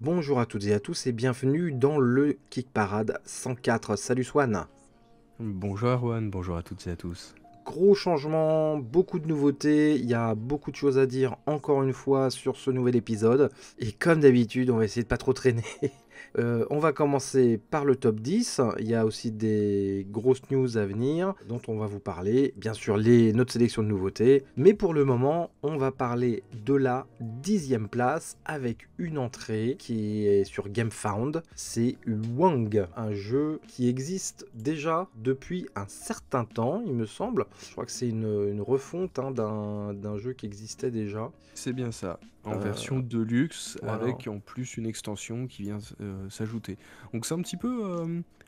Bonjour à toutes et à tous et bienvenue dans le Kick Parade 104. Salut Swan. Bonjour Erwan, bonjour à toutes et à tous. Gros changement, beaucoup de nouveautés, il y a beaucoup de choses à dire encore une fois sur ce nouvel épisode. Et comme d'habitude, on va essayer de pas trop traîner. On va commencer par le top 10. Il y a aussi des grosses news à venir dont on va vous parler. Bien sûr, notre sélection de nouveautés. Mais pour le moment, on va parler de la 10e place avec une entrée qui est sur GameFound. C'est Wang, un jeu qui existe déjà depuis un certain temps, il me semble. Je crois que c'est une refonte d'un jeu qui existait déjà. C'est bien ça, en Euh, version Deluxe voilà. avec en plus une extension qui vient s'ajouter. Donc c'est un petit peu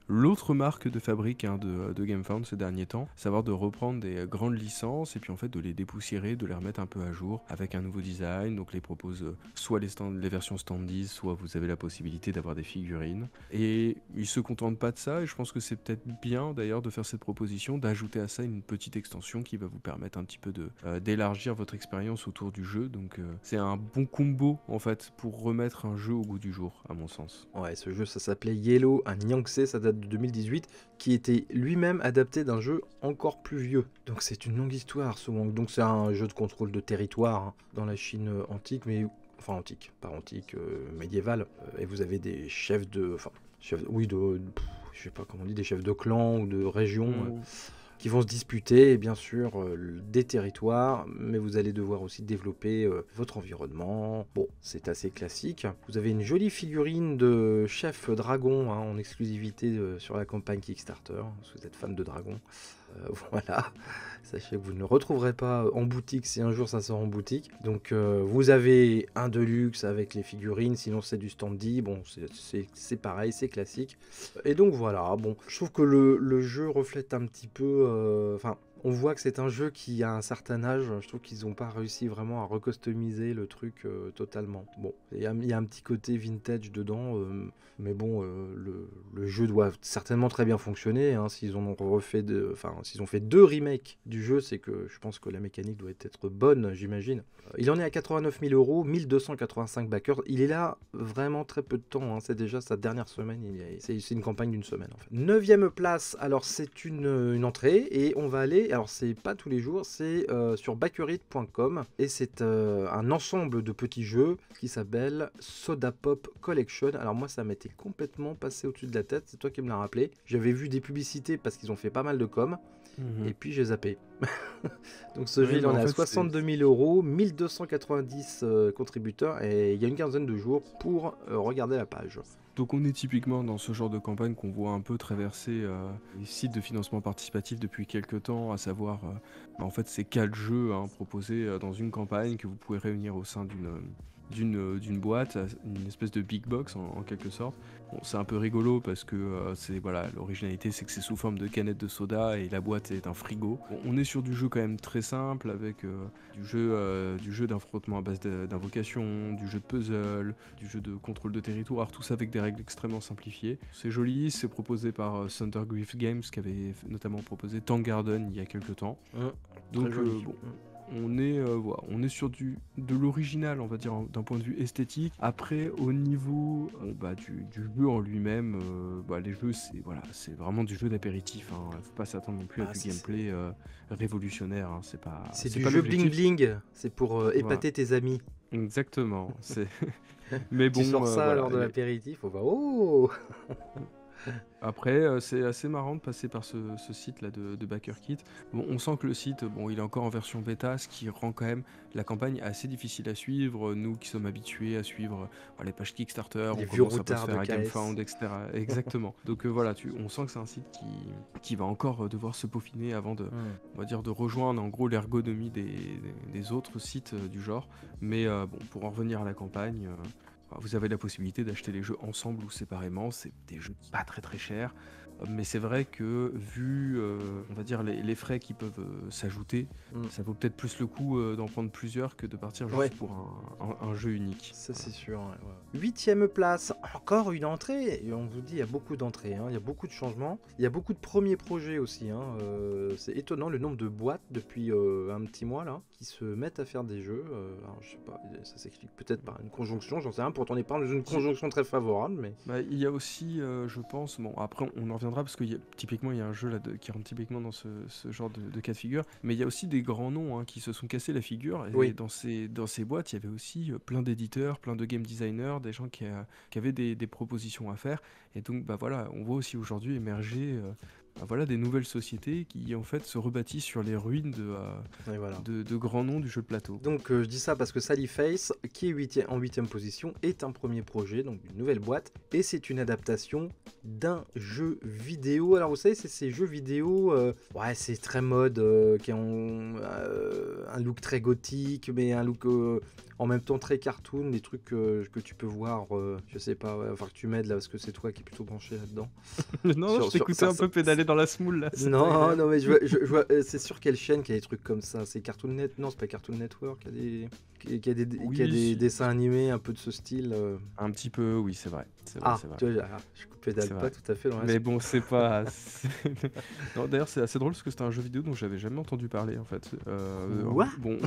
l'autre marque de fabrique de GameFound ces derniers temps, savoir de reprendre des grandes licences et puis en fait de les dépoussiérer, de les remettre un peu à jour avec un nouveau design. Donc les propose soit les versions standees, soit vous avez la possibilité d'avoir des figurines. Et ils se contentent pas de ça et je pense que c'est peut-être bien d'ailleurs de faire cette proposition, d'ajouter à ça une petite extension qui va vous permettre un petit peu d'élargir votre expérience autour du jeu. Donc c'est un bon combo en fait pour remettre un jeu au goût du jour à mon sens. Ouais, ce jeu, ça s'appelait Yellow, un Yangtze, ça date de 2018, qui était lui-même adapté d'un jeu encore plus vieux. Donc c'est une longue histoire, ce Wang. Donc c'est un jeu de contrôle de territoire dans la Chine antique, mais enfin antique, pas antique, médiévale. Et vous avez des chefs de, enfin, oui, je sais pas comment on dit, des chefs de clan ou de région On- qui vont se disputer, bien sûr, des territoires, mais vous allez devoir aussi développer votre environnement. Bon, c'est assez classique. Vous avez une jolie figurine de chef dragon en exclusivité sur la campagne Kickstarter, si vous êtes fan de dragons. Voilà, sachez que vous ne le retrouverez pas en boutique si un jour ça sort en boutique. Donc vous avez un Deluxe avec les figurines, sinon c'est du standy. Bon, c'est pareil, c'est classique. Et donc voilà, bon, je trouve que le jeu reflète un petit peu... Enfin, on voit que c'est un jeu qui a un certain âge. Je trouve qu'ils n'ont pas réussi vraiment à recustomiser le truc totalement. Bon, il y a un petit côté vintage dedans, mais bon, le jeu doit certainement très bien fonctionner. S'ils ont refait enfin, s'ils ont fait deux remakes du jeu, c'est que je pense que la mécanique doit être bonne, j'imagine. Il en est à 89 000 euros, 1285 backers. Il est là vraiment très peu de temps. C'est déjà sa dernière semaine. C'est une campagne d'une semaine en fait. Neuvième place, alors c'est une entrée et on va aller. Alors c'est pas tous les jours, c'est sur backerit.com et c'est un ensemble de petits jeux qui s'appelle Soda Pop Collection. Alors moi ça m'était complètement passé au-dessus de la tête. C'est toi qui me l'as rappelé. J'avais vu des publicités parce qu'ils ont fait pas mal de com. Et Mhm. puis j'ai zappé. Donc ce jeu, Oui, il bah en est en à fait, 62 000 euros, 1290 contributeurs, et il y a une quinzaine de jours pour regarder la page. donc on est typiquement dans ce genre de campagne qu'on voit un peu traverser les sites de financement participatif depuis quelques temps, à savoir en fait ces 4 jeux proposés dans une campagne que vous pouvez réunir au sein d'une boîte, une espèce de big box en quelque sorte. Bon, c'est un peu rigolo parce que c'est voilà, l'originalité c'est que c'est sous forme de canette de soda et la boîte est un frigo. Bon, on est sur du jeu quand même très simple avec du jeu d'affrontement à base d'invocation, du jeu de puzzle, du jeu de contrôle de territoire, tout ça avec des règles extrêmement simplifiées. C'est joli, c'est proposé par Thundergriff Games qui avait notamment proposé Tank Garden il y a quelques temps. Très Donc joli. bon, on est sur de l'original, on va dire, d'un point de vue esthétique. Après, au niveau du jeu en lui-même, les jeux, c'est vraiment du jeu d'apéritif. Faut pas s'attendre non plus à Ah, du gameplay révolutionnaire. c'est C'est du pas jeu bling l'objectif. bling, c'est pour Voilà, épater tes amis. exactement. Mais Tu bon, sors ça voilà. lors de l'apéritif, on va oh. Après, c'est assez marrant de passer par ce site-là de BackerKit. Bon, on sent que le site, bon, il est encore en version bêta, ce qui rend quand même la campagne assez difficile à suivre. Nous qui sommes habitués à suivre les pages Kickstarter, Les on vieux commence un peu à se routards de faire à KS. GameFound, etc. Exactement. Donc voilà, on sent que c'est un site qui va encore devoir se peaufiner avant on va dire, de rejoindre en gros l'ergonomie des autres sites du genre. Mais bon, pour en revenir à la campagne, vous avez la possibilité d'acheter les jeux ensemble ou séparément. C'est des jeux pas très très chers. mais c'est vrai que vu, on va dire les frais qui peuvent s'ajouter, ça vaut peut-être plus le coup d'en prendre plusieurs que de partir juste Ouais. pour un jeu unique. Ça c'est sûr. Ouais. 8e place, encore une entrée. Et on vous dit, il y a beaucoup d'entrées, hein. Il y a beaucoup de changements. Il y a beaucoup de premiers projets aussi, hein. C'est étonnant le nombre de boîtes depuis un petit mois là qui se mettent à faire des jeux. Alors, je sais pas, ça s'explique peut-être par une conjonction, j'en sais rien. Pourtant on n'est pas dans une conjonction très favorable, mais Bah, il y a aussi, je pense, bon après on en reviendra parce que typiquement il y a un jeu là qui rentre typiquement dans ce genre de cas de figure, mais il y a aussi des grands noms hein, qui se sont cassés la figure et Oui. dans ces boîtes il y avait aussi plein d'éditeurs, plein de game designers, des gens qui avaient des propositions à faire et donc bah voilà, on voit aussi aujourd'hui émerger bah, voilà, des nouvelles sociétés qui en fait se rebâtissent sur les ruines Et voilà. de grands noms du jeu de plateau. Donc je dis ça parce que Sally Face, qui est en 8e position, est un premier projet, donc une nouvelle boîte, et c'est une adaptation d'un jeu vidéo. Alors vous savez, c'est ces jeux vidéo, ouais c'est très mode, qui ont un look très gothique, mais un look en même temps très cartoon, des trucs que tu peux voir, je sais pas, ouais, enfin que tu m'aides là, parce que c'est toi qui es plutôt branché là-dedans. Non, je t'écoutais un peu pédaler dans la smoule là. Non, non, mais je vois, c'est sur quelle chaîne qu'il y a des trucs comme ça? C'est Cartoon Net? Non, c'est pas Cartoon Network, qui a des dessins animés un peu de ce style. Un petit peu, oui, c'est vrai. Ah, c'est vrai. tu vois, je pédale C'est pas vrai. tout à fait dans la Mais bon, c'est pas. Non, d'ailleurs, c'est assez drôle parce que c'était un jeu vidéo dont j'avais jamais entendu parler en fait. Quoi Bon,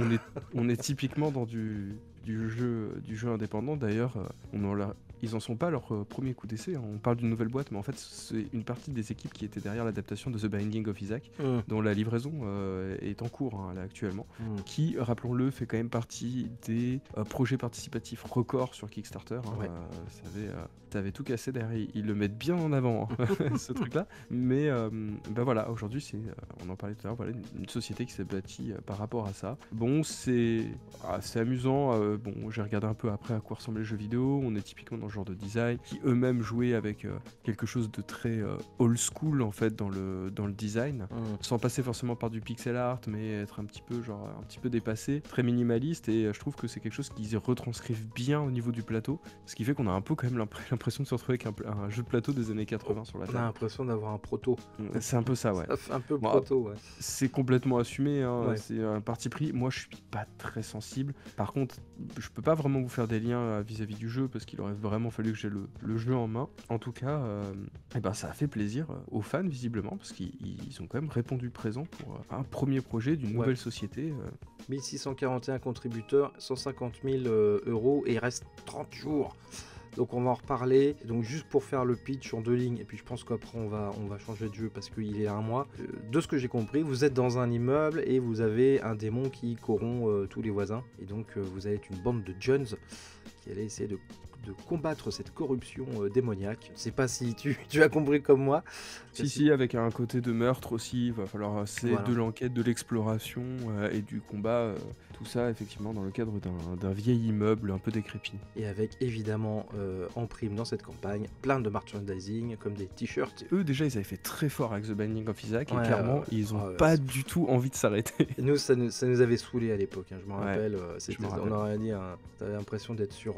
on est typiquement dans du jeu indépendant. D'ailleurs, ils en sont pas à leur premier coup d'essai, hein. On parle d'une nouvelle boîte, mais en fait, c'est une partie des équipes qui étaient derrière l'adaptation de The Binding of Isaac, dont la livraison est en cours hein, là, actuellement, qui, rappelons-le, fait quand même partie des projets participatifs records sur Kickstarter. Hein. Ouais. Ça avait tout cassé derrière, ils le mettent bien en avant, hein, ce truc-là. Mais bah voilà, aujourd'hui, on en parlait tout à l'heure, voilà, une société qui s'est bâtie par rapport à ça. Bon, c'est amusant. Bon, j'ai regardé un peu après à quoi ressemblaient les jeux vidéo. On est typiquement dans le genre de design qui eux-mêmes jouaient avec quelque chose de très old school en fait dans le design, sans passer forcément par du pixel art, mais être un petit peu dépassé, très minimaliste. Et je trouve que c'est quelque chose qu'ils retranscrivent bien au niveau du plateau, ce qui fait qu'on a un peu quand même l'impression de se retrouver avec un jeu de plateau des années 80 sur la table. On a l'impression d'avoir un proto. C'est un peu ça, ouais. Ça fait un peu Bon, proto, ouais. C'est complètement assumé, hein, Ouais. c'est un parti pris. Moi, je suis pas très sensible. Par contre, je peux pas vraiment vous faire des liens vis-à-vis du jeu parce qu'il aurait vraiment fallu que j'ai le jeu en main. En tout cas, et ben, ça a fait plaisir aux fans, visiblement, parce qu'ils ont quand même répondu présent pour un premier projet d'une nouvelle société. 1641 contributeurs, 150 000 euros, et il reste 30 jours. Donc on va en reparler. Donc juste pour faire le pitch en 2 lignes, et puis je pense qu'après on va changer de jeu parce qu'il est à 1 mois. De ce que j'ai compris, vous êtes dans un immeuble et vous avez un démon qui corrompt tous les voisins. Et donc vous allez être une bande de jeunes qui allait essayer de combattre cette corruption démoniaque. Je ne sais pas si tu as compris comme moi. Si, avec un côté de meurtre aussi, il va falloir de l'enquête, de l'exploration et du combat, tout ça effectivement dans le cadre d'un vieil immeuble un peu décrépit. Et avec évidemment en prime dans cette campagne, plein de merchandising comme des t-shirts. Eux déjà ils avaient fait très fort avec The Binding of Isaac et Ouais, clairement ils ont pas du tout envie de s'arrêter. Et nous ça nous avait saoulé à l'époque, hein, je me rappelle, rappelle. On aurait dit, t'avais l'impression d'être sur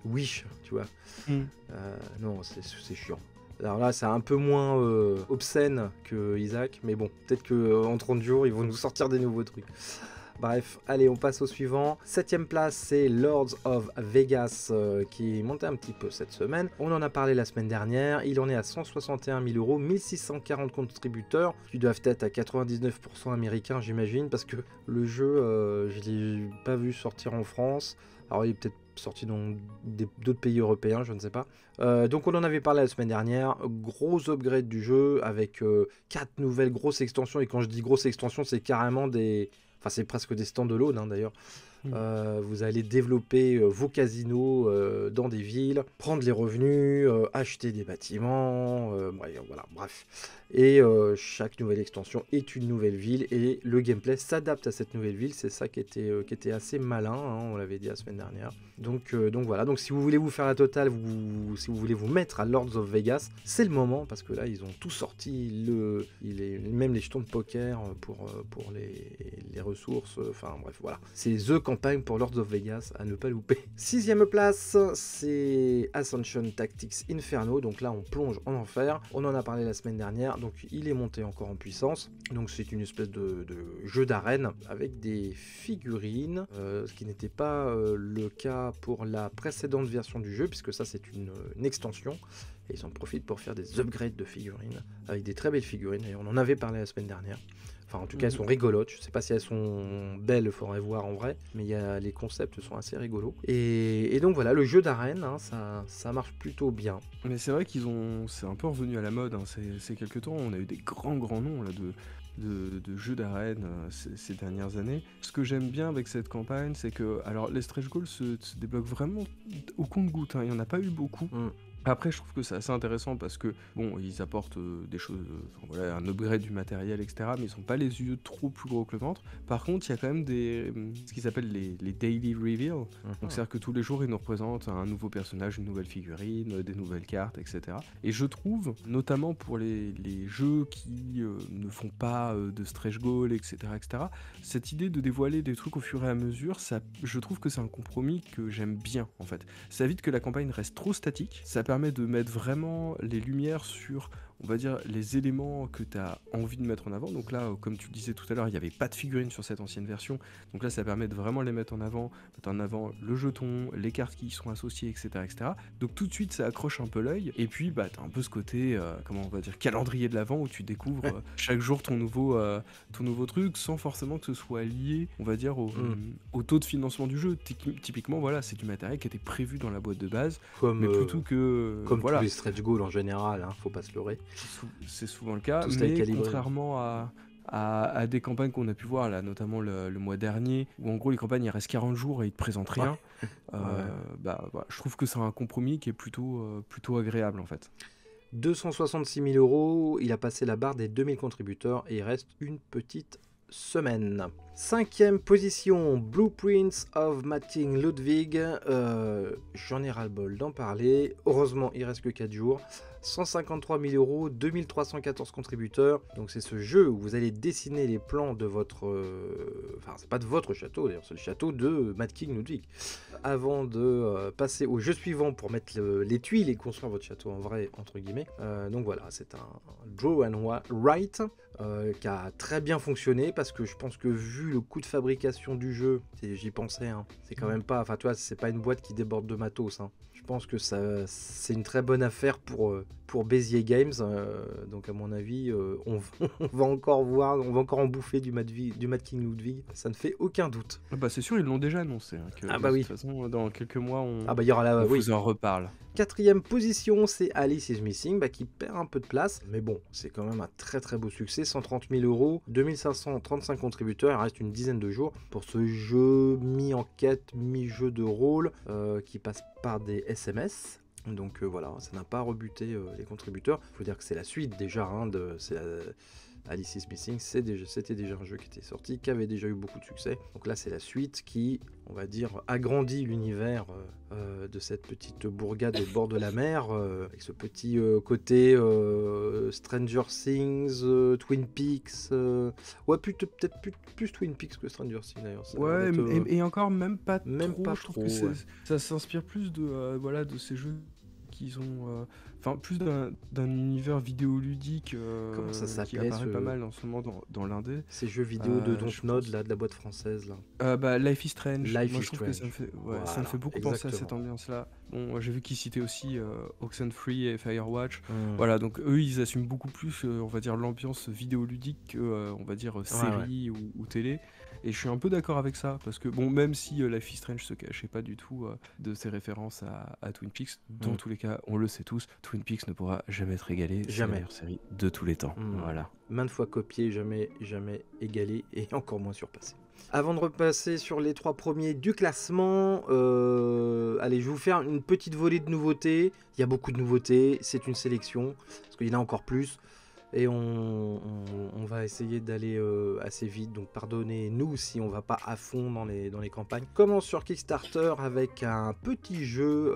Wish, tu vois. Non, c'est chiant. Alors là, c'est un peu moins obscène que Isaac, mais bon, peut-être qu'en 30 jours, ils vont nous sortir des nouveaux trucs. Bref, allez, on passe au suivant. 7e place, c'est Lords of Vegas qui est monté un petit peu cette semaine. On en a parlé la semaine dernière. Il en est à 161 000 euros, 1640 contributeurs qui doivent être à 99% américains, j'imagine, parce que le jeu, je ne l'ai pas vu sortir en France. Alors, il est peut-être sorti dans d'autres pays européens, je ne sais pas. Donc on en avait parlé la semaine dernière, gros upgrade du jeu avec 4 nouvelles grosses extensions, et quand je dis grosses extensions, c'est carrément c'est presque des stand-alone hein, d'ailleurs. Vous allez développer vos casinos dans des villes, prendre les revenus, acheter des bâtiments, voilà, bref. Et chaque nouvelle extension est une nouvelle ville et le gameplay s'adapte à cette nouvelle ville. C'est ça qui était assez malin, hein, on l'avait dit la semaine dernière. Donc voilà, donc si vous voulez vous faire la totale, si vous voulez vous mettre à Lords of Vegas, c'est le moment parce que là ils ont tout sorti, même les jetons de poker pour les ressources, enfin bref voilà. C'est The campagne pour Lords of Vegas à ne pas louper. 6e place, c'est Ascension Tactics Inferno. Donc là, on plonge en enfer. On en a parlé la semaine dernière. Donc il est monté encore en puissance. Donc c'est une espèce de jeu d'arène avec des figurines, ce qui n'était pas le cas pour la précédente version du jeu, puisque ça c'est une extension. Et ils en profitent pour faire des upgrades de figurines, avec des très belles figurines. Et on en avait parlé la semaine dernière. Enfin, en tout cas, elles sont rigolotes. Je sais pas si elles sont belles, il faudrait voir en vrai. Mais les concepts sont assez rigolos. Et donc voilà, le jeu d'arène, hein, ça marche plutôt bien. Mais c'est vrai c'est un peu revenu à la mode, hein. C'est quelques temps, on a eu des grands noms là, de jeux d'arène ces dernières années. Ce que j'aime bien avec cette campagne, c'est que alors les stretch goals se débloquent vraiment au compte-gouttes, hein. Il n'y en a pas eu beaucoup. Après, je trouve que c'est assez intéressant parce que, bon, ils apportent des choses, voilà, un upgrade du matériel, etc., mais ils sont pas les yeux trop plus gros que le ventre. Par contre, il y a quand même ce qu'ils appellent les daily reveal. Donc, c'est-à-dire que tous les jours, ils nous représentent un nouveau personnage, une nouvelle figurine, des nouvelles cartes, etc. Et je trouve, notamment pour les jeux qui ne font pas de stretch goal, etc., cette idée de dévoiler des trucs au fur et à mesure, je trouve que c'est un compromis que j'aime bien, en fait. Ça évite que la campagne reste trop statique, ça permet de mettre vraiment les lumières sur, on va dire, les éléments que tu as envie de mettre en avant. Donc là, comme tu le disais tout à l'heure, il n'y avait pas de figurines sur cette ancienne version. Donc là, ça permet de vraiment les mettre en avant le jeton, les cartes qui y sont associées, etc., etc. Donc tout de suite, ça accroche un peu l'œil. Et puis, bah, tu as un peu ce côté, comment on va dire, calendrier de l'avent où tu découvres chaque jour ton nouveau truc sans forcément que ce soit lié, on va dire, au taux de financement du jeu. Typiquement, voilà, c'est du matériel qui était prévu dans la boîte de base. Mais plutôt que... Comme voilà. tous les stretch goals en général, hein, faut pas se leurrer. C'est souvent le cas, mais contrairement à des campagnes qu'on a pu voir, là, notamment le mois dernier, où en gros les campagnes il reste 40 jours et ils te présentent rien, bah, je trouve que c'est un compromis qui est plutôt agréable en fait. 266 000 €, il a passé la barre des 2000 contributeurs et il reste une petite semaine. 5e position, Blueprints of Mad King Ludwig. J'en ai ras-le-bol d'en parler. Heureusement, il reste que 4 jours. 153 000 €, 2314 contributeurs. Donc c'est ce jeu où vous allez dessiner les plans de votre... Enfin, c'est pas de votre château d'ailleurs, c'est le château de Mad King Ludwig. Avant de passer au jeu suivant pour mettre les tuiles et construire votre château en vrai, entre guillemets. Donc voilà, c'est un draw and write qui a très bien fonctionné parce que je pense que vu le coût de fabrication du jeu, j'y pensais, hein, c'est quand même pas... Enfin, tu vois, c'est pas une boîte qui déborde de matos, hein. Je pense que c'est une très bonne affaire pour Béziers Games. Donc à mon avis, on va encore en bouffer du Mad King Ludwig. Ça ne fait aucun doute. Bah c'est sûr, ils l'ont déjà annoncé. Hein, que bah oui. De toute façon, dans quelques mois, on vous en reparle. 4e position, c'est Alice is Missing, qui perd un peu de place. Mais bon, c'est quand même un très très beau succès. 130 000 €, 2535 contributeurs. Il reste une dizaine de jours pour ce jeu mi-enquête, mi-jeu de rôle qui passe par des SMS. Donc voilà, ça n'a pas rebuté les contributeurs. Il faut dire que c'est la suite déjà, hein, Alice is Missing, c'était déjà un jeu qui était sorti, qui avait déjà eu beaucoup de succès. Donc là, c'est la suite qui, on va dire, agrandit l'univers de cette petite bourgade au bord de la mer, avec ce petit côté Stranger Things, Twin Peaks. Ouais, peut-être plus Twin Peaks que Stranger Things d'ailleurs. Ouais, et encore même pas trop. Je trouve que ça s'inspire plus de ces jeux qu'ils ont... plus d'un univers vidéoludique comment ça s'appelait, qui apparaît pas mal en ce moment dans l'indé. Ces jeux vidéo de Dontnod, là, de la boîte française. Là. Life is Strange. Moi, je trouve que ça me fait beaucoup penser à cette ambiance-là. Bon, j'ai vu qu'ils citaient aussi Oxenfree et Firewatch. Voilà, donc eux, ils assument beaucoup plus, on va dire, l'ambiance vidéoludique que, on va dire, série ou télé. Et je suis un peu d'accord avec ça, parce que bon, même si Life is Strange se cachait pas du tout de ses références à Twin Peaks, dans tous les cas, on le sait tous, Twin Peaks ne pourra jamais être égalé. C'est la meilleure série de tous les temps. Voilà. Maintes fois copié, jamais égalé et encore moins surpassé. Avant de repasser sur les 3 premiers du classement, allez, je vais vous faire une petite volée de nouveautés. Il y a beaucoup de nouveautés, c'est une sélection, parce qu'il y en a encore plus. et on va essayer d'aller assez vite, donc pardonnez-nous si on va pas à fond dans les campagnes. Commence sur Kickstarter avec un petit jeu,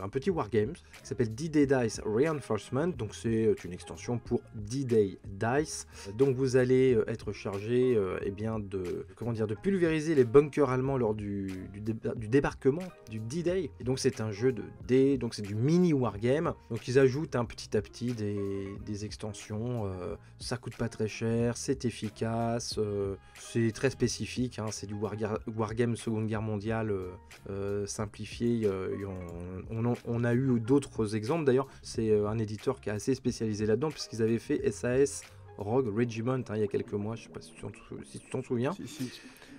un petit wargame qui s'appelle D-Day Dice Reinforcement, donc c'est une extension pour D-Day Dice. Donc vous allez être chargé eh bien de pulvériser les bunkers allemands lors du débarquement du D-Day. Et donc c'est un jeu de dés, donc c'est du mini wargame. Donc ils ajoutent petit à petit des extensions. Ça coûte pas très cher, c'est efficace, c'est très spécifique. Hein, c'est du wargame Seconde Guerre mondiale simplifié. On a eu d'autres exemples d'ailleurs. C'est un éditeur qui est assez spécialisé là-dedans puisqu'ils avaient fait SAS Rogue Regiment il y a quelques mois. Je sais pas si tu t'en souviens. Si.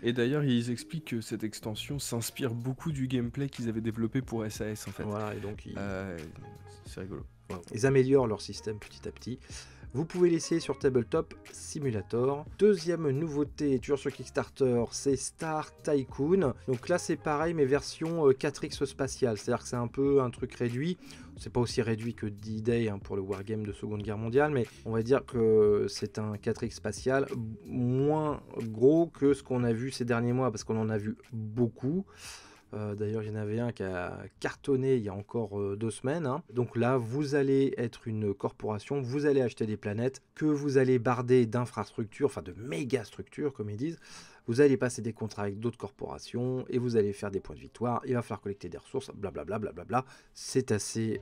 Et d'ailleurs, ils expliquent que cette extension s'inspire beaucoup du gameplay qu'ils avaient développé pour SAS en fait. Voilà, et donc c'est rigolo. Ils améliorent leur système petit à petit. Vous pouvez l'essayer sur Tabletop Simulator. Deuxième nouveauté, toujours sur Kickstarter, c'est Star Tycoon. Donc là, c'est pareil, mais version 4X spatiale. C'est-à-dire que c'est un peu un truc réduit. C'est pas aussi réduit que D-Day pour le wargame de Seconde Guerre mondiale, mais on va dire que c'est un 4X spatial moins gros que ce qu'on a vu ces derniers mois, parce qu'on en a vu beaucoup. D'ailleurs, il y en avait un qui a cartonné il y a encore 2 semaines. Hein. Donc là, vous allez être une corporation, vous allez acheter des planètes que vous allez barder d'infrastructures, enfin de méga structures, comme ils disent. Vous allez passer des contrats avec d'autres corporations et vous allez faire des points de victoire. Il va falloir collecter des ressources, blablabla. Blablabla. C'est assez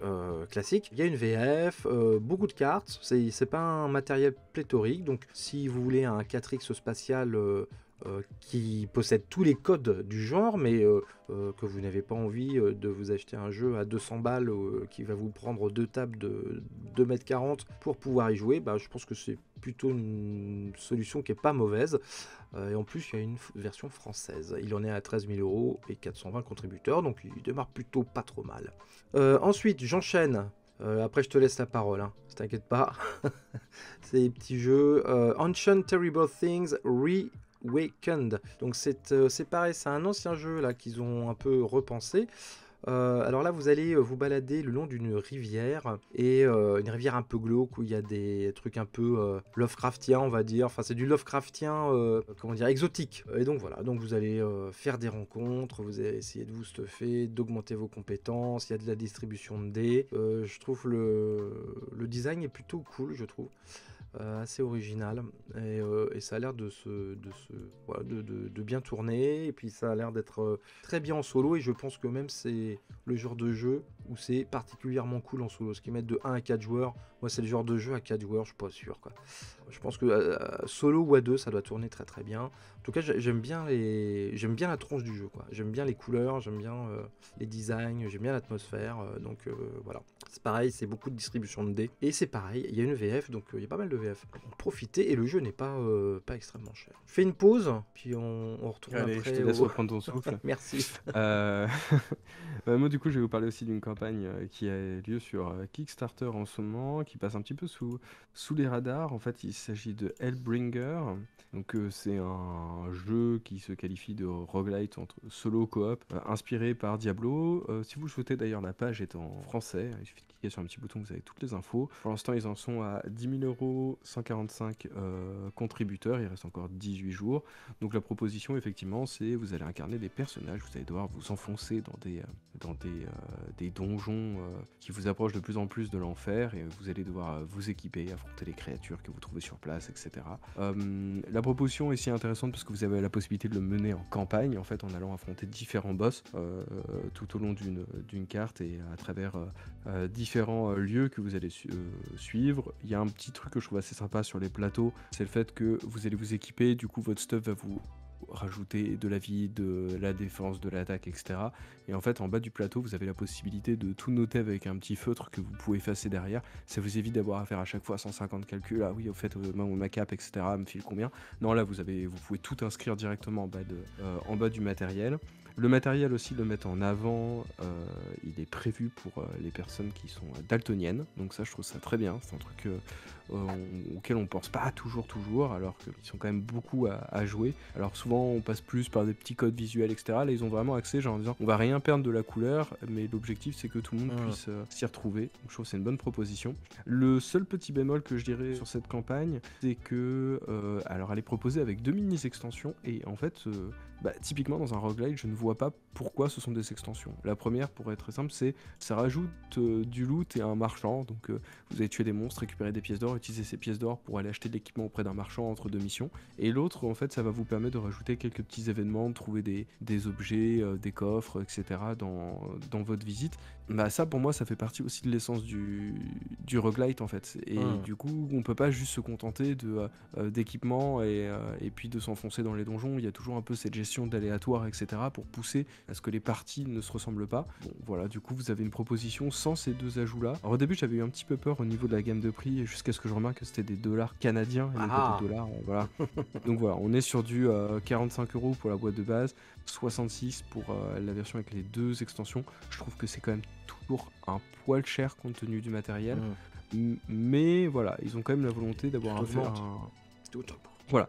classique. Il y a une VF, beaucoup de cartes. C'est pas un matériel pléthorique. Donc, si vous voulez un 4X spatial qui possède tous les codes du genre, mais que vous n'avez pas envie de vous acheter un jeu à 200 balles qui va vous prendre 2 tables de 2,40 m pour pouvoir y jouer, je pense que c'est plutôt une solution qui est pas mauvaise. Et en plus, il y a une version française. Il en est à 13 000 € et 420 contributeurs, donc il démarre plutôt pas trop mal. Ensuite, j'enchaîne. Après, je te laisse la parole, hein. T'inquiète pas. C'est des petits jeux. Ancient Terrible Things Reawakened. Donc c'est pareil, c'est un ancien jeu là qu'ils ont un peu repensé. Alors là, vous allez vous balader le long d'une rivière, et une rivière un peu glauque où il y a des trucs un peu Lovecraftien, on va dire. Enfin, c'est du Lovecraftien, comment dire, exotique. Et donc voilà, donc vous allez faire des rencontres, vous allez essayer de vous stuffer, d'augmenter vos compétences. Il y a de la distribution de dés. Je trouve le design est plutôt cool, je trouve. Assez original, et ça a l'air de bien tourner, et puis ça a l'air d'être très bien en solo, et je pense que même c'est le genre de jeu où c'est particulièrement cool en solo. Ce qui met de 1 à 4 joueurs, moi c'est le genre de jeu à 4 joueurs, je suis pas sûr quoi. Je pense que solo ou à 2 ça doit tourner très très bien. En tout cas, j'aime bien la tronche du jeu quoi. J'aime bien les couleurs, j'aime bien les designs, j'aime bien l'atmosphère, donc voilà. C'est pareil, c'est beaucoup de distribution de dés, et c'est pareil, il y a une VF, donc il y a pas mal de VF. Profitez, et le jeu n'est pas extrêmement cher. Je fais une pause, puis on retourne. Allez, après. je te laisse reprendre ton souffle. Merci. Moi, du coup, je vais vous parler aussi d'une campagne qui a lieu sur Kickstarter en ce moment, qui passe un petit peu sous les radars. En fait, il s'agit de Hellbringer. Donc, c'est un jeu qui se qualifie de roguelite entre solo coop, inspiré par Diablo. Si vous le souhaitez, d'ailleurs, la page est en français. Il suffit de cliquer sur un petit bouton, vous avez toutes les infos. Pour l'instant, ils en sont à 10 000 €, 145 contributeurs. Il reste encore 18 jours. Donc, la proposition, effectivement, c'est vous allez incarner des personnages. Vous allez devoir vous enfoncer dans des donjons qui vous approchent de plus en plus de l'enfer, et vous allez devoir vous équiper, affronter les créatures que vous trouvez sur place, etc. La proposition est si intéressante parce que vous avez la possibilité de le mener en campagne, en fait, en allant affronter différents boss tout au long d'une carte, et à travers différents lieux que vous allez suivre. Il y a un petit truc que je trouve assez sympa sur les plateaux, c'est le fait que vous allez vous équiper, du coup votre stuff va vous rajouter de la vie, de la défense, de l'attaque, etc. Et en fait, en bas du plateau, vous avez la possibilité de tout noter avec un petit feutre que vous pouvez effacer derrière. Ça vous évite d'avoir à faire à chaque fois 150 calculs. Ah oui, au fait, ma cape, etc. me file combien? Non, là, vous pouvez tout inscrire directement en bas du matériel. Le matériel aussi le mettre en avant, il est prévu pour les personnes qui sont daltoniennes, donc ça je trouve ça très bien, c'est un truc auquel on pense pas toujours, alors qu'ils sont quand même beaucoup à jouer. Alors souvent on passe plus par des petits codes visuels, etc. Là ils ont vraiment axé genre en disant on va rien perdre de la couleur, mais l'objectif c'est que tout le monde puisse s'y retrouver, donc je trouve que c'est une bonne proposition. Le seul petit bémol que je dirais sur cette campagne, c'est que alors elle est proposée avec 2 mini-extensions, et en fait typiquement dans un roguelite, je ne vois pas pourquoi ce sont des extensions. La première, pour être très simple, c'est ça rajoute du loot et un marchand. Donc vous allez tuer des monstres, récupérer des pièces d'or, utiliser ces pièces d'or pour aller acheter de l'équipement auprès d'un marchand entre 2 missions. Et l'autre, en fait, ça va vous permettre de rajouter quelques petits événements, de trouver des objets, des coffres, etc. dans votre visite. Ça pour moi, ça fait partie aussi de l'essence du roguelite en fait. Et du coup, on peut pas juste se contenter d'équipements et puis de s'enfoncer dans les donjons. Il y a toujours un peu cette gestion d'aléatoire, etc. pour pousser à ce que les parties ne se ressemblent pas. Bon, voilà, du coup, vous avez une proposition sans ces 2 ajouts-là. Alors au début, j'avais eu un petit peu peur au niveau de la gamme de prix, jusqu'à ce que je remarque que c'était des dollars canadiens et non pas des dollars, voilà. Donc voilà, on est sur du 45 € pour la boîte de base, 66 pour la version avec les 2 extensions. Je trouve que c'est quand même toujours un poil cher compte tenu du matériel. Mais voilà, ils ont quand même la volonté d'avoir C'est au top. Voilà.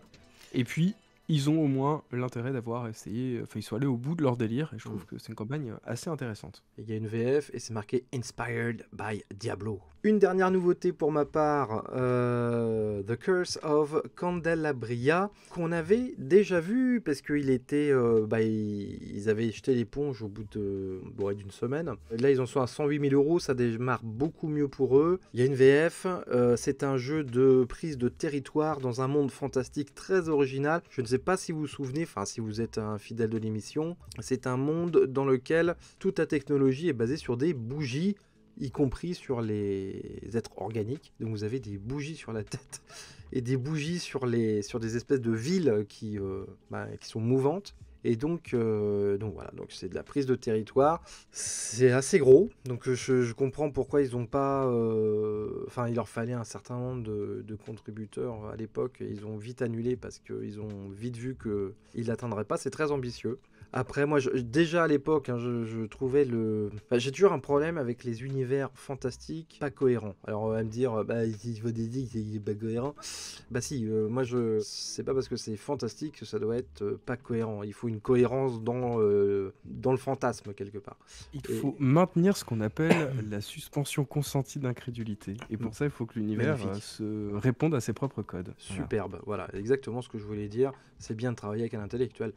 Et puis, ils ont au moins l'intérêt d'avoir essayé, ils sont allés au bout de leur délire, et je trouve que c'est une campagne assez intéressante. Il y a une VF et c'est marqué Inspired by Diablo. Une dernière nouveauté pour ma part, The Curse of Candelabria, qu'on avait déjà vu parce qu'ils étaient, ils avaient jeté l'éponge au bout d'une semaine. Là, ils en sont à 108 000 €, ça démarre beaucoup mieux pour eux. Il y a une VF, c'est un jeu de prise de territoire dans un monde fantastique très original. Je ne sais pas si vous vous souvenez, enfin si vous êtes un fidèle de l'émission, c'est un monde dans lequel toute la technologie est basée sur des bougies, y compris sur les êtres organiques. Donc vous avez des bougies sur la tête et des bougies sur des espèces de villes qui sont mouvantes. Et donc voilà, donc c'est de la prise de territoire. C'est assez gros, donc je comprends pourquoi ils n'ont pas... il leur fallait un certain nombre de contributeurs à l'époque, et ils ont vite annulé parce qu'ils ont vite vu qu'ils ne l'atteindraient pas. C'est très ambitieux. Après, moi, déjà à l'époque, je trouvais j'ai toujours un problème avec les univers fantastiques pas cohérents. Alors, on va me dire, il faut des digues, c'est pas cohérent. Si, moi, c'est pas parce que c'est fantastique que ça doit être pas cohérent. Il faut une cohérence dans le fantasme, quelque part. Il faut maintenir ce qu'on appelle la suspension consentie d'incrédulité. Et pour ça, il faut que l'univers se réponde à ses propres codes. Superbe, voilà, exactement ce que je voulais dire. C'est bien de travailler avec un intellectuel.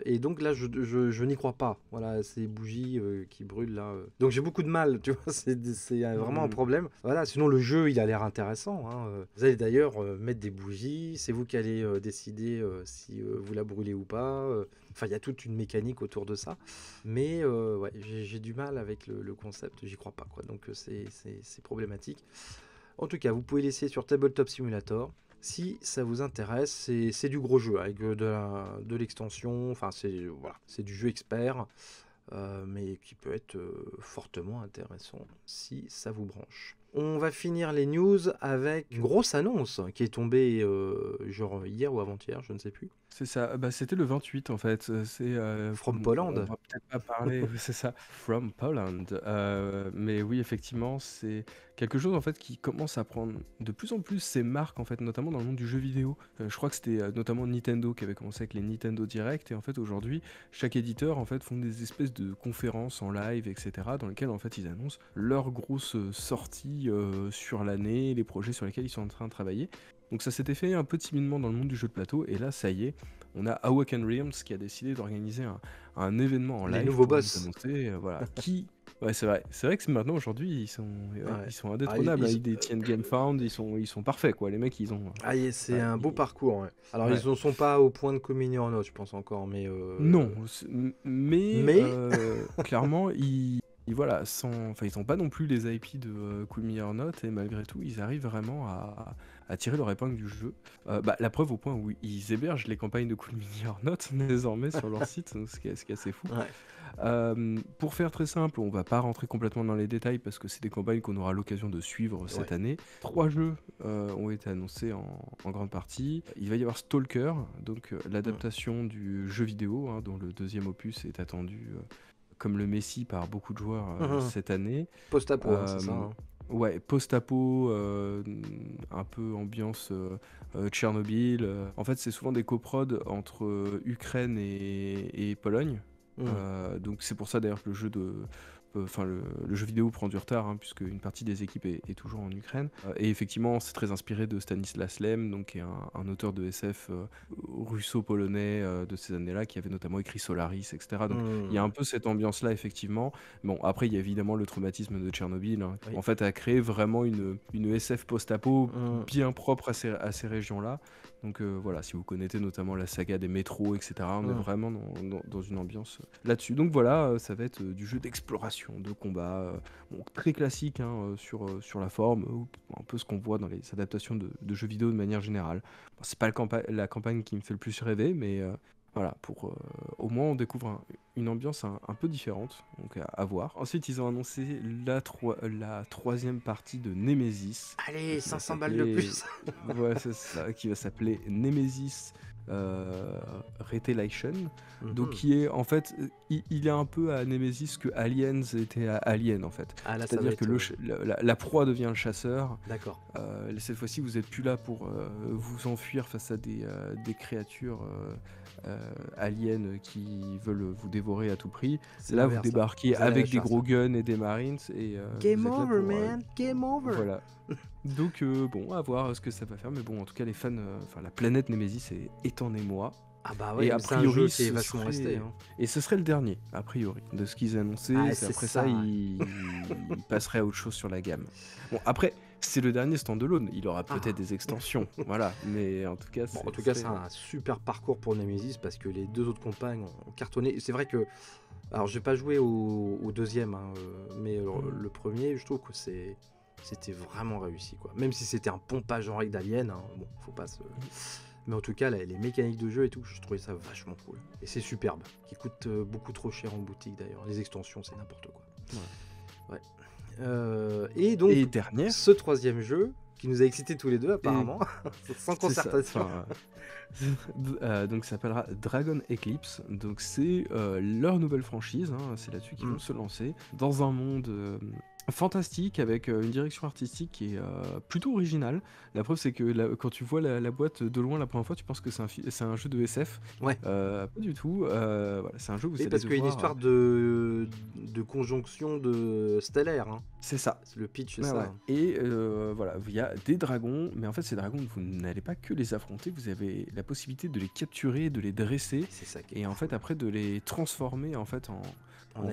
Et donc là, je n'y crois pas. Voilà, ces bougies qui brûlent là. Donc j'ai beaucoup de mal, tu vois, c'est vraiment un problème. Voilà, sinon le jeu, il a l'air intéressant. Vous allez d'ailleurs mettre des bougies, c'est vous qui allez décider si vous la brûlez ou pas. Il y a toute une mécanique autour de ça. Mais j'ai du mal avec le concept, j'y crois pas, quoi. Donc c'est problématique. En tout cas, vous pouvez l'essayer sur Tabletop Simulator. Si ça vous intéresse, c'est du gros jeu avec de l'extension. C'est du jeu expert, mais qui peut être fortement intéressant si ça vous branche. On va finir les news avec une grosse annonce qui est tombée genre hier ou avant-hier, je ne sais plus. C'est ça, c'était le 28 en fait. C'est From Poland. On va peut-être pas parler, c'est ça, From Poland. Mais oui, effectivement, c'est quelque chose en fait qui commence à prendre de plus en plus ses marques en fait, notamment dans le monde du jeu vidéo. Je crois que c'était notamment Nintendo qui avait commencé avec les Nintendo Direct, et en fait aujourd'hui, chaque éditeur en fait font des espèces de conférences en live, etc. dans lesquelles en fait ils annoncent leurs grosses sorties sur l'année, les projets sur lesquels ils sont en train de travailler. Donc ça s'était fait un peu timidement dans le monde du jeu de plateau, et là ça y est, on a Awaken Realms qui a décidé d'organiser un événement en live. Les nouveaux pour nous boss. annoncer, voilà, qui... Ouais, c'est vrai que maintenant aujourd'hui ils sont indétrônables, ils détiennent GameFound, ils sont parfaits quoi, les mecs ils ont... C'est un beau parcours. Ouais. Alors Ouais. ils ne sont pas au point de communier en note, je pense encore, mais... Non, mais clairement, voilà, ils n'ont pas non plus les IP de Cool Me or Not, et malgré tout, ils arrivent vraiment à tirer leur épingle du jeu. La preuve au point où ils hébergent les campagnes de Cool Me or Not désormais sur leur site, donc ce qui est assez fou. Ouais. Pour faire très simple, on va pas rentrer complètement dans les détails parce que c'est des campagnes qu'on aura l'occasion de suivre cette année. 3 jeux ont été annoncés en grande partie. Il va y avoir Stalker, donc l'adaptation du jeu vidéo, hein, dont le deuxième opus est attendu comme le Messi par beaucoup de joueurs cette année. Post-apo, c'est ça. Hein. Ouais, post-apo, un peu ambiance Tchernobyl. En fait, c'est souvent des coprods entre Ukraine et Pologne. Donc c'est pour ça d'ailleurs que le jeu vidéo prend du retard, hein, puisque une partie des équipes est toujours en Ukraine. Et effectivement, c'est très inspiré de Stanislas Lem, donc qui est un auteur de SF russo-polonais de ces années-là, qui avait notamment écrit Solaris, etc. Donc il y a un peu cette ambiance-là, effectivement. Bon, après, il y a évidemment le traumatisme de Tchernobyl, hein, qui en fait a créé vraiment une SF post-apo bien propre à ces régions-là. Donc voilà, si vous connaissez notamment la saga des métros, etc., on est vraiment dans une ambiance là-dessus. Donc voilà, ça va être du jeu d'exploration, de combat, très classique, hein, sur la forme, un peu ce qu'on voit dans les adaptations de jeux vidéo de manière générale. Bon, c'est pas la campagne qui me fait le plus rêver, mais voilà, au moins on découvre une ambiance un peu différente, donc à voir. Ensuite, ils ont annoncé la troisième partie de Nemesis. Allez, 500 balles de plus. Ouais, c'est ça, qui va s'appeler Nemesis Retaliation. Donc qui est en fait, il est un peu à Nemesis que Aliens était à Alien en fait. Ah, c'est-à-dire que la proie devient le chasseur. D'accord. Cette fois-ci, vous n'êtes plus là pour vous enfuir face à des créatures aliens qui veulent vous dévorer à tout prix. Là, vous débarquez avec des gros guns et des marines. Et, Game over, man! Game over! Voilà. Donc, bon, à voir ce que ça va faire. Mais bon, en tout cas, les fans, la planète Nemesis est en émoi. Ah bah ouais, et a priori, c'est vachement resté. Hein. Et ce serait le dernier, a priori, de ce qu'ils annonçaient. Après ça, ils passeraient à autre chose sur la gamme. Bon, après, c'est le dernier standalone. Il aura peut-être des extensions, voilà. Mais en tout cas, c'est un super parcours pour Nemesis parce que les deux autres campagnes ont cartonné. C'est vrai que, alors, j'ai pas joué au deuxième, hein, mais le premier, je trouve que c'était vraiment réussi, quoi. Même si c'était un pompage en règle d'Alien, hein, bon, faut pas se... Mais en tout cas, les mécaniques de jeu et tout, je trouvais ça vachement cool. Et c'est superbe, qui coûte beaucoup trop cher en boutique d'ailleurs. Les extensions, c'est n'importe quoi. Ouais. Et donc, ce troisième jeu, qui nous a excités tous les deux apparemment, sans concertation. Donc ça s'appellera Dragon Eclipse. Donc c'est leur nouvelle franchise, hein, c'est là-dessus qu'ils vont se lancer, dans un monde... fantastique, avec une direction artistique qui est plutôt originale. La preuve, c'est que quand tu vois la boîte de loin la première fois, tu penses que c'est un jeu de SF. Ouais. Pas du tout. Voilà, c'est un jeu où vous allez parce qu'il y a une histoire de conjonction de stellaire. Hein. C'est ça. C'est le pitch, c'est ça. Ouais. Et voilà, il y a des dragons, mais en fait, ces dragons, vous n'allez pas que les affronter, vous avez la possibilité de les capturer, de les dresser, c'est ça et en fait, après, de les transformer en fait en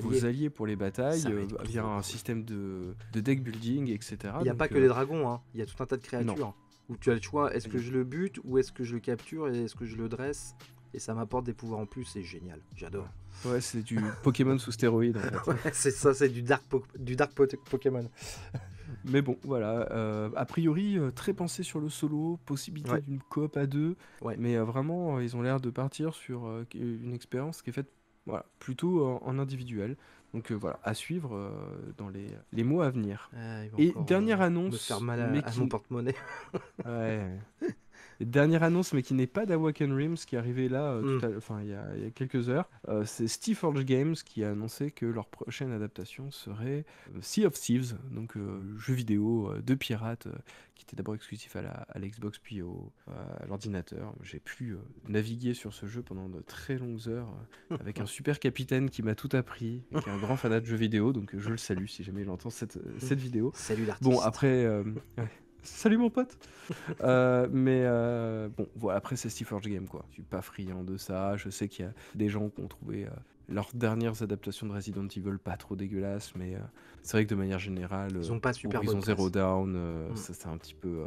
vos alliés pour les batailles, via un système de deck building, etc. Il n'y a pas que les dragons, hein. Il y a tout un tas de créatures où tu as le choix, est-ce que je le bute ou est-ce que je le capture et est-ce que je le dresse, et ça m'apporte des pouvoirs en plus, c'est génial, j'adore. Ouais, c'est du Pokémon sous stéroïdes en fait. Ouais, c'est ça, c'est du dark Pokémon. Mais bon, voilà, a priori très pensé sur le solo, possibilité d'une coop à deux, mais vraiment ils ont l'air de partir sur une expérience qui est faite plutôt en individuel. Donc voilà, à suivre dans les mois à venir. Et dernière annonce... Me faire mal à mon porte-monnaie. Ouais. Dernière annonce, mais qui n'est pas d'Awaken Realms, qui est arrivée là il y a quelques heures. C'est Steamforge Games qui a annoncé que leur prochaine adaptation serait Sea of Thieves, donc jeu vidéo de pirates qui était d'abord exclusif à la Xbox puis à l'ordinateur. J'ai pu naviguer sur ce jeu pendant de très longues heures avec un super capitaine qui m'a tout appris, et qui est un grand fanat de jeux vidéo, donc je le salue si jamais il entend cette vidéo. Salut l'artiste. Bon, après... Salut mon pote. Bon, voilà, après c'est Steamforge Game, quoi. Je suis pas friand de ça. Je sais qu'il y a des gens qui ont trouvé leurs dernières adaptations de Resident Evil pas trop dégueulasses, mais c'est vrai que de manière générale, ils ont pas super Horizon Zero Dawn, ça c'est un petit peu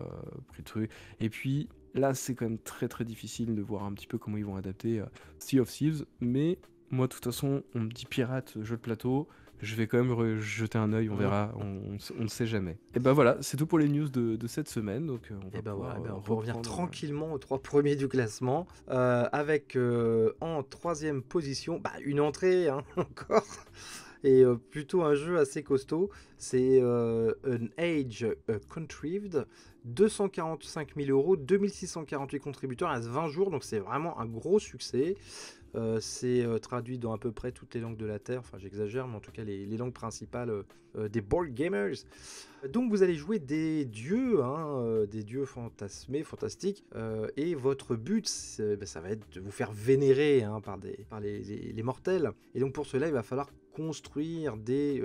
pris le truc. Et puis là, c'est quand même très très difficile de voir un petit peu comment ils vont adapter Sea of Thieves, mais moi de toute façon, on me dit pirate, jeu de plateau. Je vais quand même jeter un œil, on Mmh. verra, on ne sait jamais. Et ben voilà, c'est tout pour les news de cette semaine, donc on va Et ben voilà, pouvoir on peut revenir reprendre. tranquillement aux 3 premiers du classement, avec, en troisième position, bah, une entrée, hein, encore, et plutôt un jeu assez costaud. C'est An Age Contrived, 245 000 euros, 2648 contributeurs, il reste 20 jours, donc c'est vraiment un gros succès. C'est traduit dans à peu près toutes les langues de la Terre, enfin j'exagère, mais en tout cas les langues principales des board gamers. Donc vous allez jouer des dieux, hein, des dieux fantasmés, fantastiques, et votre but, ça va être de vous faire vénérer, hein, par les mortels. Et donc pour cela, il va falloir construire des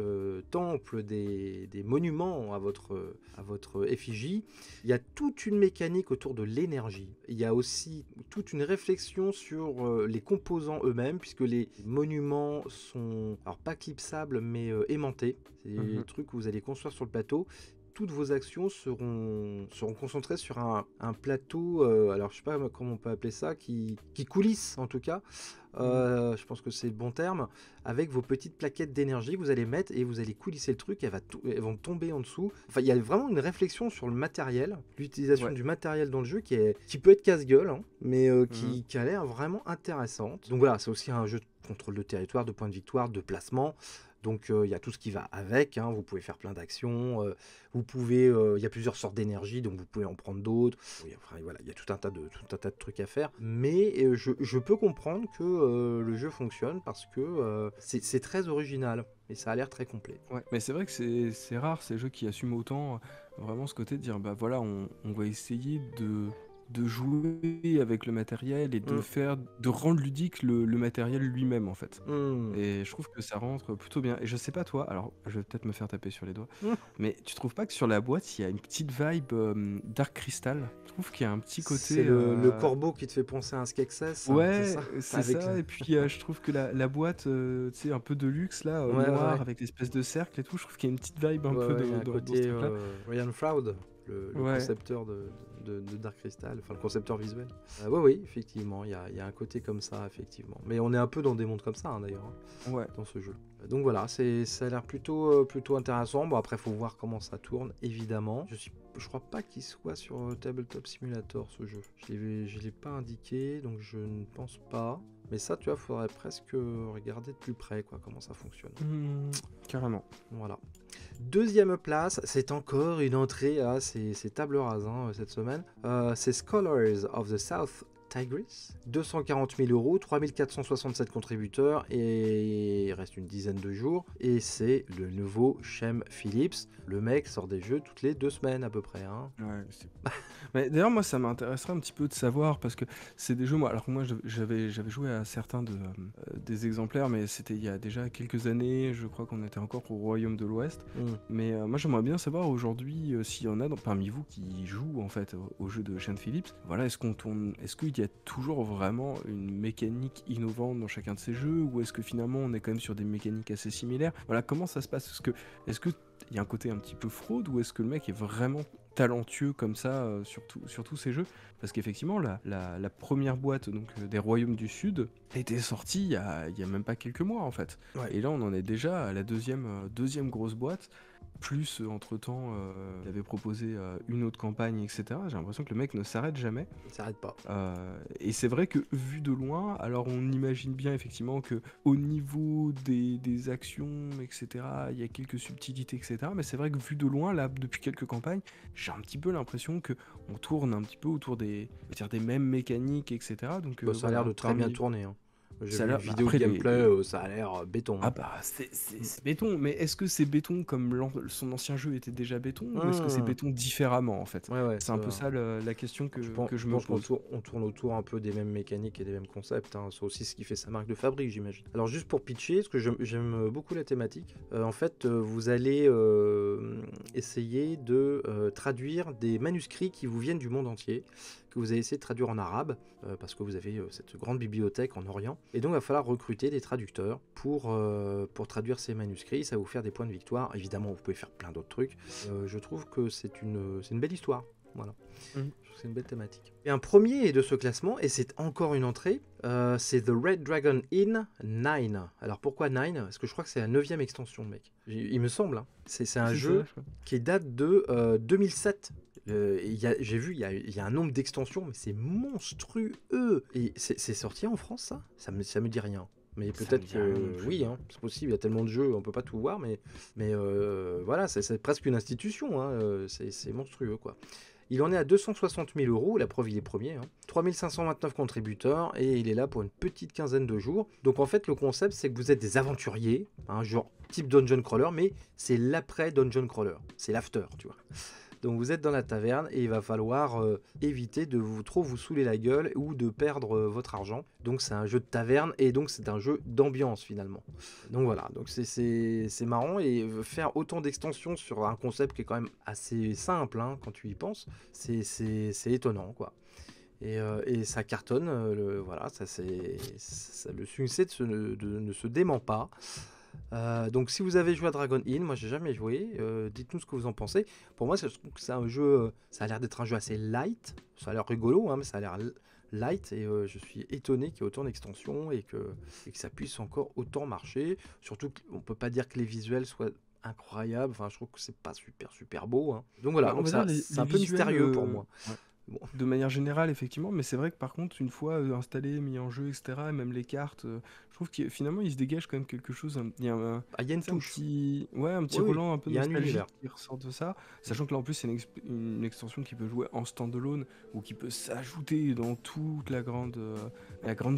temples, des monuments à votre effigie. Il y a toute une mécanique autour de l'énergie. Il y a aussi toute une réflexion sur les composants eux-mêmes, puisque les monuments sont, alors pas clipsables, mais aimantés. C'est des Mhm. trucs que vous allez construire sur le plateau. Toutes vos actions seront concentrées sur un plateau, alors je sais pas comment on peut appeler ça, qui coulisse en tout cas. Je pense que c'est le bon terme, avec vos petites plaquettes d'énergie que vous allez mettre et vous allez coulisser le truc, elles vont tomber en dessous. Enfin, il y a vraiment une réflexion sur le matériel, l'utilisation Ouais. du matériel dans le jeu qui peut être casse-gueule, hein, mais Mhm. qui a l'air vraiment intéressante. Donc voilà, c'est aussi un jeu de contrôle de territoire, de points de victoire, de placement. Donc il y a tout ce qui va avec, hein. Vous pouvez faire plein d'actions, il y a plusieurs sortes d'énergie, donc vous pouvez en prendre d'autres. Oui, enfin, voilà, il y a tout un tas de trucs à faire. Mais je peux comprendre que le jeu fonctionne parce que c'est très original et ça a l'air très complet. Ouais, mais c'est vrai que c'est rare ces jeux qui assument autant vraiment ce côté de dire bah voilà, on va essayer de jouer avec le matériel et Mm. de rendre ludique le matériel lui-même en fait. Mm. Et je trouve que ça rentre plutôt bien. Et je sais pas toi, alors je vais peut-être me faire taper sur les doigts, Mm. mais tu trouves pas que sur la boîte il y a une petite vibe Dark Crystal? Je trouve qu'il y a un petit C'est côté. le corbeau qui te fait penser à un Skeksis, hein, c'est Ouais, ça? c'est Avec ça. Et puis je trouve que la boîte, tu sais, un peu de luxe là, Ouais, ouais, noire ouais. avec l'espèce de cercle et tout, je trouve qu'il y a une petite vibe un Ouais, peu ouais, il y a un dans ce côté truc-là. Ryan Froud, le Ouais. concepteur de Dark Crystal, enfin le concepteur visuel. Oui, oui, effectivement, il y a un côté comme ça, effectivement. Mais on est un peu dans des mondes comme ça, hein, d'ailleurs, hein, Ouais. dans ce jeu. Donc voilà, ça a l'air plutôt intéressant. Bon, après, il faut voir comment ça tourne, évidemment. Je crois pas qu'il soit sur Tabletop Simulator, ce jeu. Je l'ai pas indiqué, donc je ne pense pas. Mais ça, tu vois, faudrait presque regarder de plus près, quoi, comment ça fonctionne. Carrément. Voilà. Deuxième place, c'est encore une entrée à ces tables rases, hein, cette semaine. C'est Scholars of the South Tigris, 240 000 euros, 3467 contributeurs et il reste une dizaine de jours. Et c'est le nouveau Shem Phillips. Le mec sort des jeux toutes les 2 semaines à peu près, hein. Ouais, mais d'ailleurs, moi, ça m'intéresserait un petit peu de savoir, parce que c'est des jeux, moi, alors que moi, j'avais joué à certains des exemplaires, mais c'était il y a déjà quelques années, je crois qu'on était encore au Royaume de l'Ouest. Mais moi, j'aimerais bien savoir aujourd'hui s'il y en a parmi vous qui jouent, en fait, au jeu de Shane Phillips. Voilà, est-ce qu'il y a toujours vraiment une mécanique innovante dans chacun de ces jeux, ou est-ce que finalement, on est quand même sur des mécaniques assez similaires? Voilà, comment ça se passe? Est-ce que il y a un côté un petit peu fraude, ou est-ce que le mec est vraiment talentueux comme ça sur tous ces jeux? Parce qu'effectivement la première boîte donc des Royaumes du Sud était sortie il y a même pas quelques mois en fait. Ouais. Et là on en est déjà à la deuxième grosse boîte. Plus entre-temps il avait proposé une autre campagne, etc. J'ai l'impression que le mec ne s'arrête jamais. Il s'arrête pas. Et c'est vrai que vu de loin, alors on imagine bien effectivement que au niveau des actions, etc., il y a quelques subtilités, etc. Mais c'est vrai que vu de loin, là, depuis quelques campagnes, j'ai un petit peu l'impression que on tourne un petit peu autour des mêmes mécaniques, etc. Donc Bah, ça a l'air de très bien tourner, hein. J'ai Ça a vu une l'air- bah, vidéo après, gameplay, ça a l'air béton, Ah hein. bah c'est béton, mais est-ce que c'est béton comme son ancien jeu était déjà béton, ou est-ce que c'est béton différemment en fait? Ouais, ouais, C'est un peu ça la question je pense, que je je me pense qu'on pose. on tourne autour un peu des mêmes mécaniques et des mêmes concepts, hein. C'est aussi ce qui fait sa marque de fabrique, j'imagine. Alors juste pour pitcher, parce que j'aime beaucoup la thématique, en fait, vous allez essayer de traduire des manuscrits qui vous viennent du monde entier, que vous allez essayer de traduire en arabe, parce que vous avez cette grande bibliothèque en Orient. Et donc il va falloir recruter des traducteurs pour traduire ces manuscrits. Ça va vous faire des points de victoire. Évidemment, vous pouvez faire plein d'autres trucs. Je trouve que c'est une belle histoire. Voilà. Mhm. Je trouve que c'est une belle thématique. Et un premier de ce classement, et c'est encore une entrée, c'est The Red Dragon Inn 9. Alors pourquoi 9? Parce que je crois que c'est la 9e extension, mec. Il me semble. Hein. C'est un C'est jeu ça, je crois. qui date de 2007. J'ai vu, il y a un nombre d'extensions, mais c'est monstrueux. Et c'est sorti en France, ça? Ça me dit rien. Mais Ça peut-être me dit rien non que plus. oui, hein, c'est possible, il y a tellement de jeux, on peut pas tout voir, mais voilà, c'est presque une institution, hein, c'est monstrueux, quoi. Il en est à 260 000 euros, la preuve il est premier, hein. 3529 contributeurs, et il est là pour une petite quinzaine de jours. Donc en fait le concept c'est que vous êtes des aventuriers, hein, genre type Dungeon Crawler, mais c'est l'après Dungeon Crawler, c'est l'after, tu vois. Donc vous êtes dans la taverne et il va falloir éviter de trop vous saouler la gueule ou de perdre votre argent. Donc c'est un jeu de taverne et donc c'est un jeu d'ambiance finalement. Donc voilà, donc c'est marrant et faire autant d'extensions sur un concept qui est quand même assez simple hein, quand tu y penses, c'est étonnant quoi. Et ça cartonne, voilà, le succès ne se dément pas. Donc si vous avez joué à Dragon Inn, moi j'ai jamais joué, dites-nous ce que vous en pensez. Pour moi je trouve que c'est un jeu, ça a l'air d'être un jeu assez light, ça a l'air rigolo hein, mais ça a l'air light et je suis étonné qu'il y ait autant d'extensions et que ça puisse encore autant marcher. Surtout qu'on peut pas dire que les visuels soient incroyables, enfin je trouve que c'est pas super beau hein. Donc voilà, On donc va dire c'est un les peu visuels, mystérieux pour moi. ouais. Bon. De manière générale, effectivement, mais c'est vrai que par contre, une fois installé, mis en jeu, etc., et même les cartes, je trouve que finalement, il se dégage quand même quelque chose. Il y a Il y a une tu sais, un touche. petit, ouais, un petit Oui, relent un peu il y a un nostalgique univers. qui ressort de ça, sachant que là en plus c'est une extension qui peut jouer en standalone ou qui peut s'ajouter dans toute la grande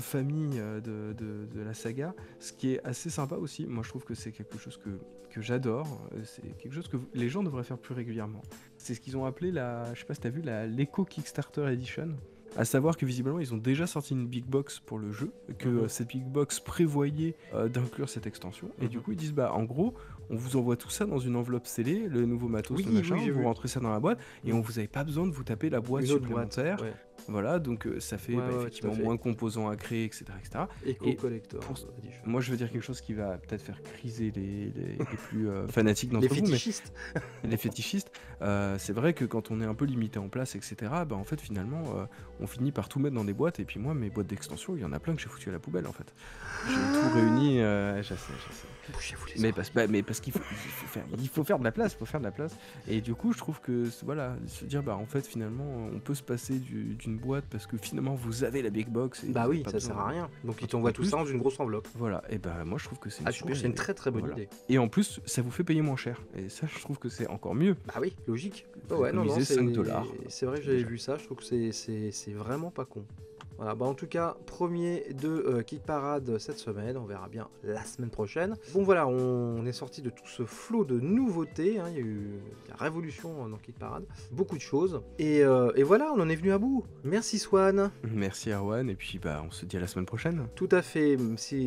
famille de la saga, ce qui est assez sympa aussi. Moi je trouve que c'est quelque chose que j'adore, c'est quelque chose que les gens devraient faire plus régulièrement. C'est ce qu'ils ont appelé je sais pas si t'as vu, l'Eco Kickstarter Edition. À savoir que visiblement ils ont déjà sorti une big box pour le jeu, que cette big box prévoyait d'inclure cette extension, et du coup ils disent bah en gros on vous envoie tout ça dans une enveloppe scellée, le nouveau matos, Oui, le machin, oui, j'ai vous vu. rentrez ça dans la boîte, et vous avez pas besoin de vous taper la boîte Une autre boîte, supplémentaire. ouais. Voilà, donc ça fait Ouais, ouais, tout effectivement à fait. moins de composants à créer, etc. etc. Eco Et Collector pour- Edition. Moi je veux dire quelque chose qui va peut-être faire criser les plus fanatiques Les d'entre vous, mais fétichistes. les fétichistes, c'est vrai que quand on est un peu limité en place, etc., bah en fait finalement on finit par tout mettre dans des boîtes, et puis moi mes boîtes d'extension, il y en a plein que j'ai foutu à la poubelle en fait. J'ai tout réuni, je sais. Bouchez-vous les Mais oreilles. parce qu'il faut faire de la place, Et du coup je trouve que voilà, se dire bah en fait finalement on peut se passer d'une boîte parce que finalement vous avez la big box. Et Bah vous avez oui, pas ça besoin sert à rien. Donc d'un ils t'envoient truc en tout ça plus. dans une grosse enveloppe. Voilà, et bah moi je trouve que c'est une Ah, je trouve super que c'est une idée. très très bonne Voilà. idée. Et en plus ça vous fait payer moins cher, et ça je trouve que c'est encore mieux. Bah oui, logique. Vous Ouais, non, économisez c'est 5 $. c'est vrai que j'avais Déjà. vu ça, je trouve que c'est vraiment pas con. Voilà, bah en tout cas, premier de Kick Parade cette semaine, on verra bien la semaine prochaine. Bon voilà, on est sorti de tout ce flot de nouveautés, hein. Il y a eu la révolution dans Kick Parade, beaucoup de choses. Et voilà, on en est venu à bout. Merci Swan. Merci Erwan, et puis bah on se dit à la semaine prochaine. Tout à fait,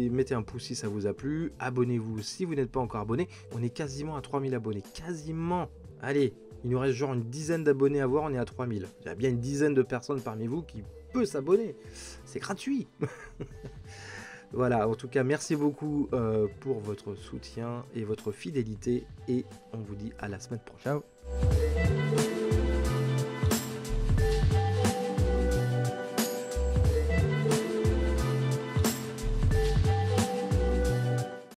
mettez un pouce si ça vous a plu, abonnez-vous si vous n'êtes pas encore abonné. On est quasiment à 3000 abonnés, quasiment. Allez, il nous reste genre une dizaine d'abonnés à voir, on est à 3000. Il y a bien une dizaine de personnes parmi vous qui peut s'abonner, c'est gratuit. Voilà, en tout cas merci beaucoup pour votre soutien et votre fidélité, et on vous dit à la semaine prochaine. Ciao.